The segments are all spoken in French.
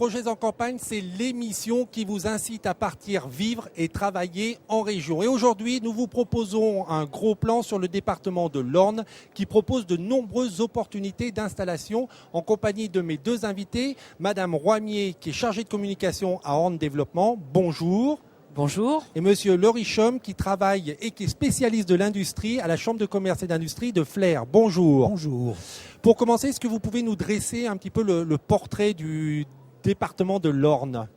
Projets en campagne, c'est l'émission qui vous incite à partir vivre et travailler en région. Et aujourd'hui, nous vous proposons un gros plan sur le département de l'Orne qui propose de nombreuses opportunités d'installation en compagnie de mes deux invités. Madame Roimier, qui est chargée de communication à Orne Développement. Bonjour. Bonjour. Et Monsieur Lorichom, qui travaille et qui est spécialiste de l'industrie à la Chambre de commerce et d'industrie de Flers. Bonjour. Bonjour. Pour commencer, est-ce que vous pouvez nous dresser un petit peu le portrait du département de l'Orne?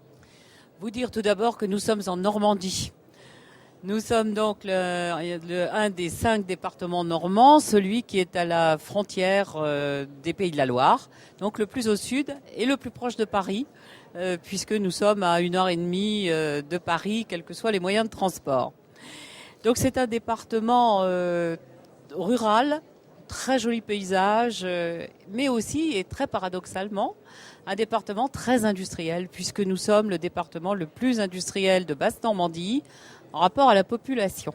Vous dire tout d'abord que nous sommes en Normandie. Nous sommes donc un des 5 départements normands, celui qui est à la frontière des Pays de la Loire, donc le plus au sud et le plus proche de Paris, puisque nous sommes à 1h30 de Paris, quels que soient les moyens de transport. Donc c'est un département rural, très joli paysage, mais aussi, et très paradoxalement, un département très industriel, puisque nous sommes le département le plus industriel de Basse-Normandie en rapport à la population.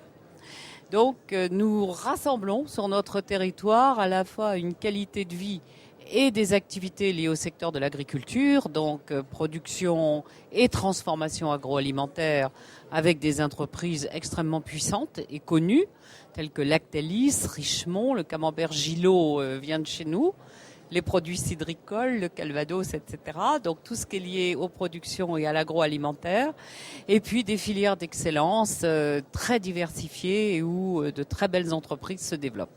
Donc nous rassemblons sur notre territoire à la fois une qualité de vie et des activités liées au secteur de l'agriculture, donc production et transformation agroalimentaire avec des entreprises extrêmement puissantes et connues, telles que Lactalis, Richemont, le camembert Gillot vient de chez nous, les produits cidricoles, le Calvados, etc. Donc tout ce qui est lié aux productions et à l'agroalimentaire. Et puis des filières d'excellence très diversifiées et où de très belles entreprises se développent.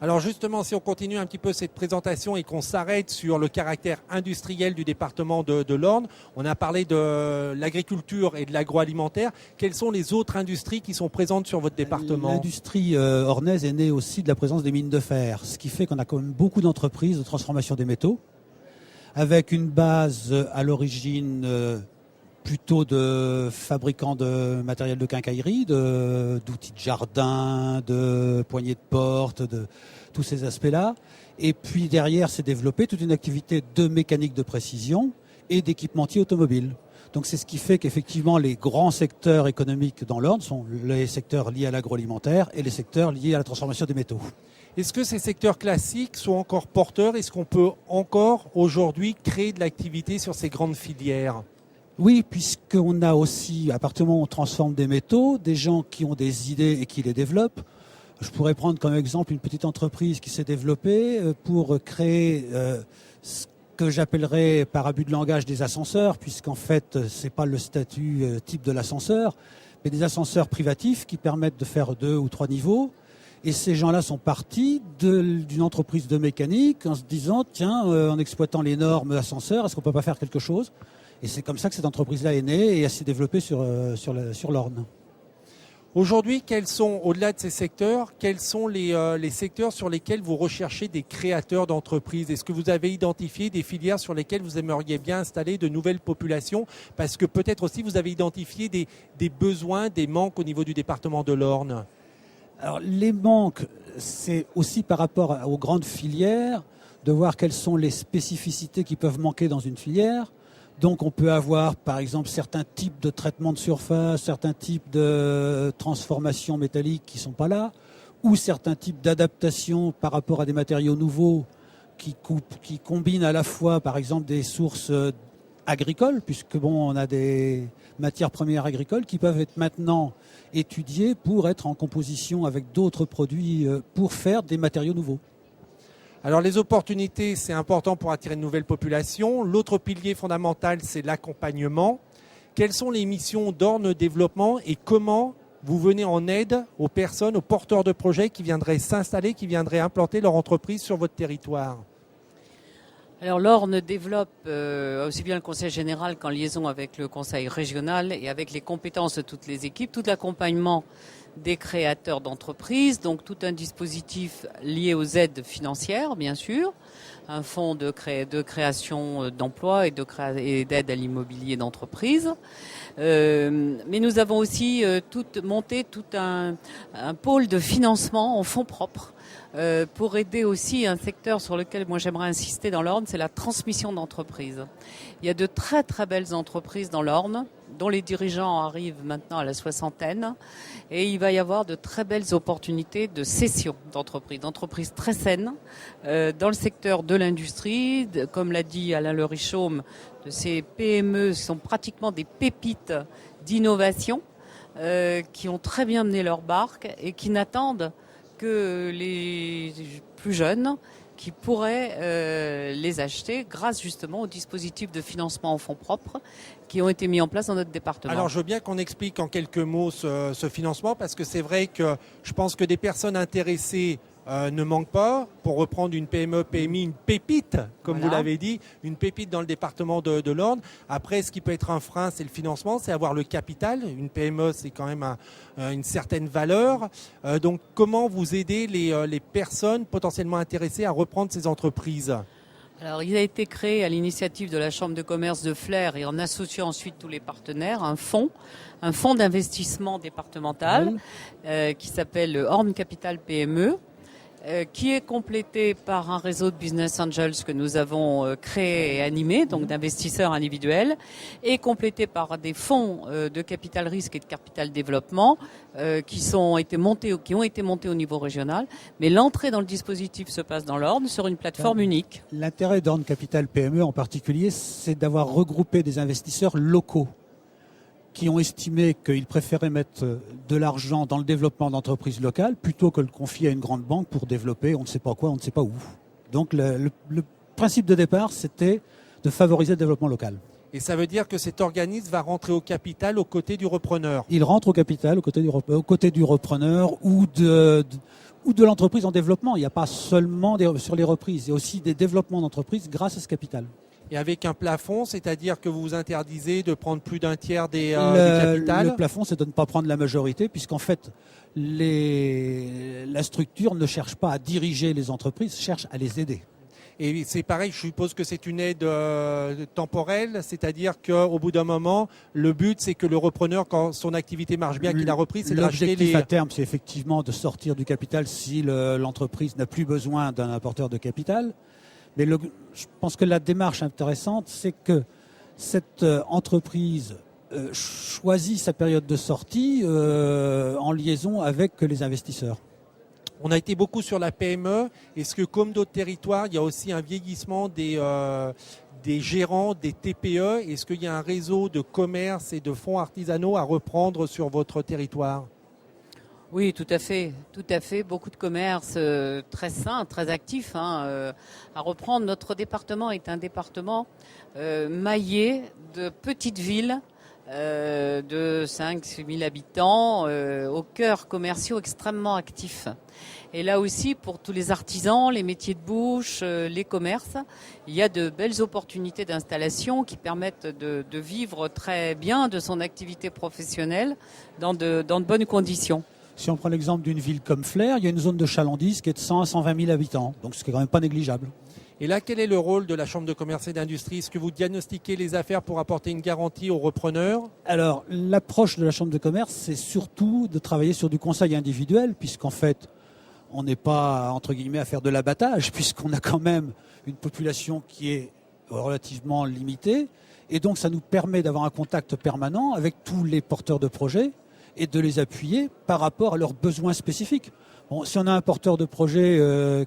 Alors justement, si on continue un petit peu cette présentation et qu'on s'arrête sur le caractère industriel du département de l'Orne, on a parlé de l'agriculture et de l'agroalimentaire. Quelles sont les autres industries qui sont présentes sur votre département? L'industrie ornaise est née aussi de la présence des mines de fer, ce qui fait qu'on a quand même beaucoup d'entreprises de transformation des métaux, avec une base à l'origine plutôt de fabricants de matériel de quincaillerie, d'outils de jardin, de poignées de porte, de tous ces aspects-là. Et puis derrière, s'est développée toute une activité de mécanique de précision et d'équipementier automobile. Donc c'est ce qui fait qu'effectivement les grands secteurs économiques dans l'Orne sont les secteurs liés à l'agroalimentaire et les secteurs liés à la transformation des métaux. Est-ce que ces secteurs classiques sont encore porteurs? Est-ce qu'on peut encore aujourd'hui créer de l'activité sur ces grandes filières? Oui, puisqu'on a aussi, à partir du moment où on transforme des métaux, des gens qui ont des idées et qui les développent. Je pourrais prendre comme exemple une petite entreprise qui s'est développée pour créer ce que j'appellerais par abus de langage des ascenseurs, puisqu'en fait, c'est pas le statut type de l'ascenseur, mais des ascenseurs privatifs qui permettent de faire 2 ou 3 niveaux. Et ces gens-là sont partis d'une entreprise de mécanique en se disant, tiens, en exploitant les normes ascenseurs, est-ce qu'on peut pas faire quelque chose? Et c'est comme ça que cette entreprise-là est née et elle s'est développée sur l'Orne. Aujourd'hui, quels sont, au-delà de ces secteurs, quels sont les secteurs sur lesquels vous recherchez des créateurs d'entreprises? Est-ce que vous avez identifié des filières sur lesquelles vous aimeriez bien installer de nouvelles populations? Parce que peut-être aussi vous avez identifié des besoins, des manques au niveau du département de l'Orne. Alors les manques, c'est aussi par rapport aux grandes filières, de voir quelles sont les spécificités qui peuvent manquer dans une filière. Donc on peut avoir par exemple certains types de traitement de surface, certains types de transformation métallique qui ne sont pas là, ou certains types d'adaptation par rapport à des matériaux nouveaux qui combinent à la fois par exemple des sources agricoles, puisque bon, on a des matières premières agricoles qui peuvent être maintenant étudiées pour être en composition avec d'autres produits pour faire des matériaux nouveaux. Alors les opportunités, c'est important pour attirer de nouvelles populations. L'autre pilier fondamental, c'est l'accompagnement. Quelles sont les missions d'Orne Développement et comment vous venez en aide aux personnes, aux porteurs de projets qui viendraient s'installer, qui viendraient implanter leur entreprise sur votre territoire? Alors l'Orne développe aussi bien le conseil général qu'en liaison avec le conseil régional et avec les compétences de toutes les équipes, tout l'accompagnement des créateurs d'entreprises, donc tout un dispositif lié aux aides financières, bien sûr, un fonds de création d'emplois et d'aide à l'immobilier d'entreprise. Mais nous avons aussi monté tout un pôle de financement en fonds propres pour aider aussi un secteur sur lequel moi j'aimerais insister dans l'Orne, c'est la transmission d'entreprises. Il y a de très très belles entreprises dans l'Orne, dont les dirigeants arrivent maintenant à la soixantaine. Et il va y avoir de très belles opportunités de cession d'entreprises très saines dans le secteur de l'industrie, comme l'a dit Alain Le Richaume, de ces PME qui sont pratiquement des pépites d'innovation, qui ont très bien mené leur barque et qui n'attendent que les plus jeunes qui pourraient les acheter grâce justement aux dispositifs de financement en fonds propres qui ont été mis en place dans notre département. Alors je veux bien qu'on explique en quelques mots ce financement, parce que c'est vrai que je pense que des personnes intéressées ne manquent pas. Pour reprendre une PME, PMI, une pépite, comme Voilà. vous l'avez dit, une pépite dans le département de l'Orne. Après, ce qui peut être un frein, c'est le financement, c'est avoir le capital. Une PME, c'est quand même une certaine valeur. Donc comment vous aidez les personnes potentiellement intéressées à reprendre ces entreprises ? Alors, il a été créé à l'initiative de la Chambre de commerce de Flers et en associant ensuite tous les partenaires, un fonds d'investissement départemental qui s'appelle Orne Capital PME, qui est complété par un réseau de business angels que nous avons créé et animé, donc d'investisseurs individuels, et complété par des fonds de capital risque et de capital développement qui ont été montés au niveau régional. Mais l'entrée dans le dispositif se passe dans l'Orne sur une plateforme unique. L'intérêt d'Orne Capital PME en particulier, c'est d'avoir regroupé des investisseurs locaux qui ont estimé qu'ils préféraient mettre de l'argent dans le développement d'entreprises locales plutôt que le confier à une grande banque pour développer on ne sait pas quoi, on ne sait pas où. Donc le principe de départ, c'était de favoriser le développement local. Et ça veut dire que cet organisme va rentrer au capital aux côtés du repreneur. Il rentre au capital aux côtés du repreneur ou de l'entreprise en développement. Il n'y a pas seulement sur les reprises, il y a aussi des développements d'entreprises grâce à ce capital. Et avec un plafond, c'est-à-dire que vous vous interdisez de prendre plus d'un tiers du capital. Le plafond, c'est de ne pas prendre la majorité, puisqu'en fait, la structure ne cherche pas à diriger les entreprises, cherche à les aider. Et c'est pareil, je suppose que c'est une aide temporelle, c'est-à-dire qu'au bout d'un moment, le but, c'est que le repreneur, quand son activité marche bien, qu'il a repris, c'est de racheter L'objectif à terme, c'est effectivement de sortir du capital si l'entreprise n'a plus besoin d'un apporteur de capital. Mais je pense que la démarche intéressante, c'est que cette entreprise choisit sa période de sortie en liaison avec les investisseurs. On a été beaucoup sur la PME. Est-ce que, comme d'autres territoires, il y a aussi un vieillissement des gérants, des TPE ? Est-ce qu'il y a un réseau de commerce et de fonds artisanaux à reprendre sur votre territoire ? Oui, tout à fait. Beaucoup de commerces très sains, très actifs à reprendre. Notre département est un département maillé de petites villes de 5-6 000 habitants aux cœurs commerciaux extrêmement actifs. Et là aussi, pour tous les artisans, les métiers de bouche, les commerces, il y a de belles opportunités d'installation qui permettent de vivre très bien de son activité professionnelle dans de bonnes conditions. Si on prend l'exemple d'une ville comme Flers, il y a une zone de chalandise qui est de 100 à 120 000 habitants. Donc ce qui est quand même pas négligeable. Et là, quel est le rôle de la Chambre de commerce et d'industrie ? Est-ce que vous diagnostiquez les affaires pour apporter une garantie aux repreneurs ? Alors, l'approche de la Chambre de commerce, c'est surtout de travailler sur du conseil individuel, puisqu'en fait, on n'est pas, entre guillemets, à faire de l'abattage, puisqu'on a quand même une population qui est relativement limitée. Et donc, ça nous permet d'avoir un contact permanent avec tous les porteurs de projets et de les appuyer par rapport à leurs besoins spécifiques. Bon, si on a un porteur de projet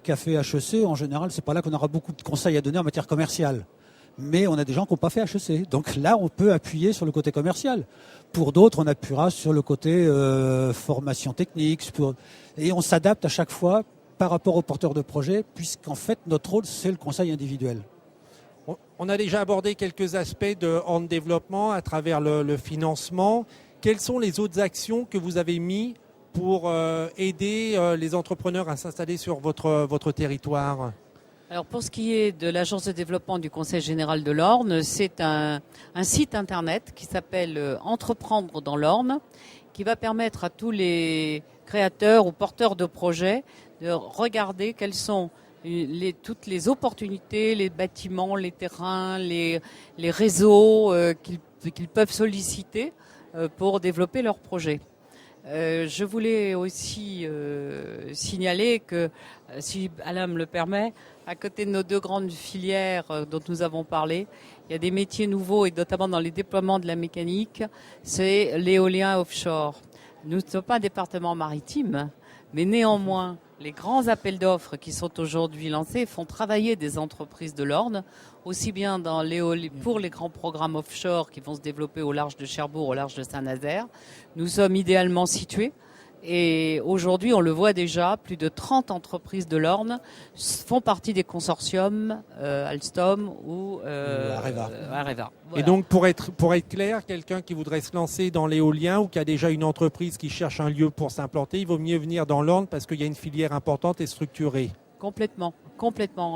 qui a fait HEC, en général, c'est pas là qu'on aura beaucoup de conseils à donner en matière commerciale. Mais on a des gens qui n'ont pas fait HEC. Donc là, on peut appuyer sur le côté commercial. Pour d'autres, on appuiera sur le côté formation technique. Et on s'adapte à chaque fois par rapport au porteur de projet, puisqu'en fait, notre rôle, c'est le conseil individuel. On a déjà abordé quelques aspects de Orne Développement à travers le financement. Quelles sont les autres actions que vous avez mises pour aider les entrepreneurs à s'installer sur votre territoire ? Alors pour ce qui est de l'agence de développement du Conseil général de l'Orne, c'est un site internet qui s'appelle Entreprendre dans l'Orne, qui va permettre à tous les créateurs ou porteurs de projets de regarder quelles sont toutes les opportunités, les bâtiments, les terrains, les réseaux qu'ils peuvent solliciter pour développer leurs projets. Je voulais aussi signaler que, si Alain me le permet, à côté de nos deux grandes filières dont nous avons parlé, il y a des métiers nouveaux et notamment dans les déploiements de la mécanique, c'est l'éolien offshore. Nous ne sommes pas un département maritime, mais néanmoins, les grands appels d'offres qui sont aujourd'hui lancés font travailler des entreprises de l'Orne, aussi bien pour les grands programmes offshore qui vont se développer au large de Cherbourg, au large de Saint-Nazaire. Nous sommes idéalement situés. Et aujourd'hui, on le voit déjà, plus de 30 entreprises de l'Orne font partie des consortiums Alstom ou Areva. Voilà. Et donc, pour être clair, quelqu'un qui voudrait se lancer dans l'éolien ou qui a déjà une entreprise qui cherche un lieu pour s'implanter, il vaut mieux venir dans l'Orne parce qu'il y a une filière importante et structurée. Complètement.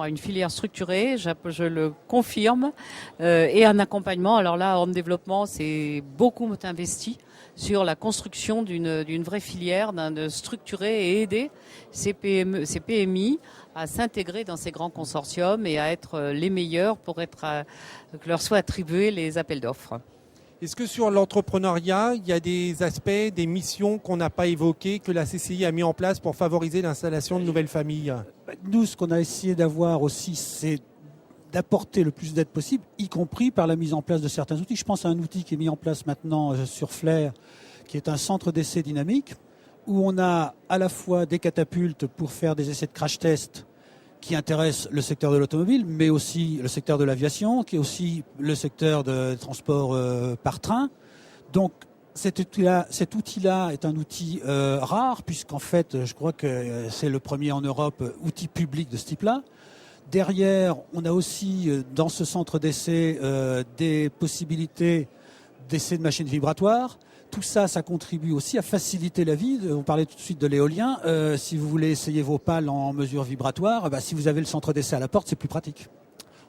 Une filière structurée, je le confirme, et un accompagnement. Alors là, Orne Développement, c'est beaucoup investi sur la construction d'une vraie filière, de structurer et aider ces PMI à s'intégrer dans ces grands consortiums et à être les meilleurs pour que leur soient attribués les appels d'offres. Est-ce que sur l'entrepreneuriat, il y a des aspects, des missions qu'on n'a pas évoquées, que la CCI a mis en place pour favoriser l'installation de nouvelles familles ? Nous, ce qu'on a essayé d'avoir aussi, c'est d'apporter le plus d'aide possible, y compris par la mise en place de certains outils. Je pense à un outil qui est mis en place maintenant sur Flair, qui est un centre d'essai dynamique, où on a à la fois des catapultes pour faire des essais de crash test qui intéressent le secteur de l'automobile, mais aussi le secteur de l'aviation, qui est aussi le secteur de transport par train. Donc cet outil-là est un outil rare, puisqu'en fait, je crois que c'est le premier en Europe outil public de ce type-là. Derrière, on a aussi dans ce centre d'essai des possibilités d'essai de machines vibratoires. Tout ça, ça contribue aussi à faciliter la vie. On parlait tout de suite de l'éolien. Si vous voulez essayer vos pales en mesure vibratoire, si vous avez le centre d'essai à la porte, c'est plus pratique.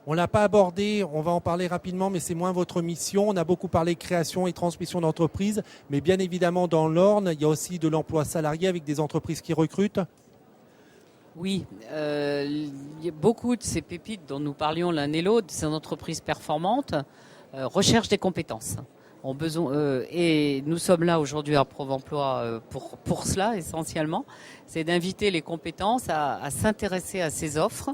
On ne l'a pas abordé, on va en parler rapidement, mais c'est moins votre mission. On a beaucoup parlé création et transmission d'entreprises, mais bien évidemment dans l'Orne, il y a aussi de l'emploi salarié avec des entreprises qui recrutent. Oui, beaucoup de ces pépites dont nous parlions l'un et l'autre, ces entreprises performantes, recherchent des compétences. Et nous sommes là aujourd'hui à Prove Emploi pour cela essentiellement, c'est d'inviter les compétences à s'intéresser à ces offres.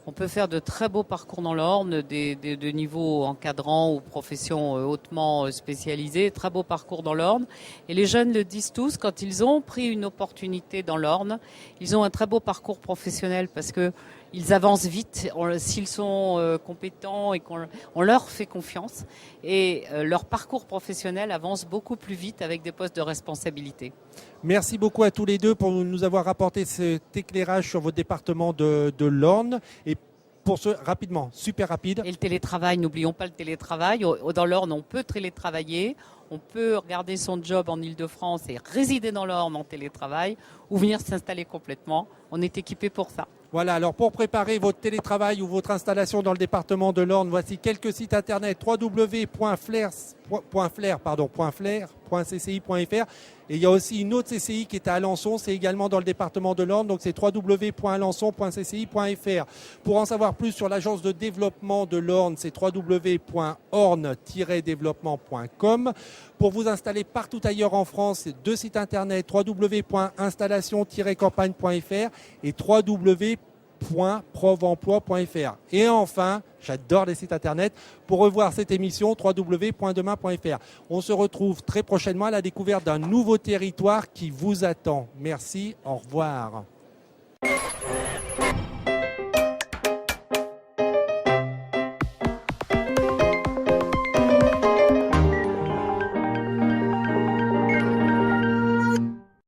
On peut faire de très beaux parcours dans l'Orne, de niveaux encadrant ou professions hautement spécialisées, très beaux parcours dans l'Orne. Et les jeunes le disent tous, quand ils ont pris une opportunité dans l'Orne, ils ont un très beau parcours professionnel parce que ils avancent vite s'ils sont compétents et qu'on leur fait confiance. Et leur parcours professionnel avance beaucoup plus vite avec des postes de responsabilité. Merci beaucoup à tous les deux pour nous avoir apporté cet éclairage sur votre département de l'Orne. Et pour ce, rapidement, super rapide. Et le télétravail, n'oublions pas le télétravail. Dans l'Orne, on peut télétravailler. On peut regarder son job en Ile-de-France et résider dans l'Orne en télétravail ou venir s'installer complètement. On est équipé pour ça. Voilà, alors pour préparer votre télétravail ou votre installation dans le département de l'Orne, voici quelques sites internet www.flair.cci.fr. Et il y a aussi une autre CCI qui est à Alençon, c'est également dans le département de l'Orne, donc c'est www.alençon.cci.fr. Pour en savoir plus sur l'agence de développement de l'Orne, c'est www.orne-développement.com. Pour vous installer partout ailleurs en France, c'est deux sites internet, www.installation-campagne.fr et www.proveemploi.fr. Et enfin, j'adore les sites internet, pour revoir cette émission, www.demain.fr. On se retrouve très prochainement à la découverte d'un nouveau territoire qui vous attend. Merci, au revoir.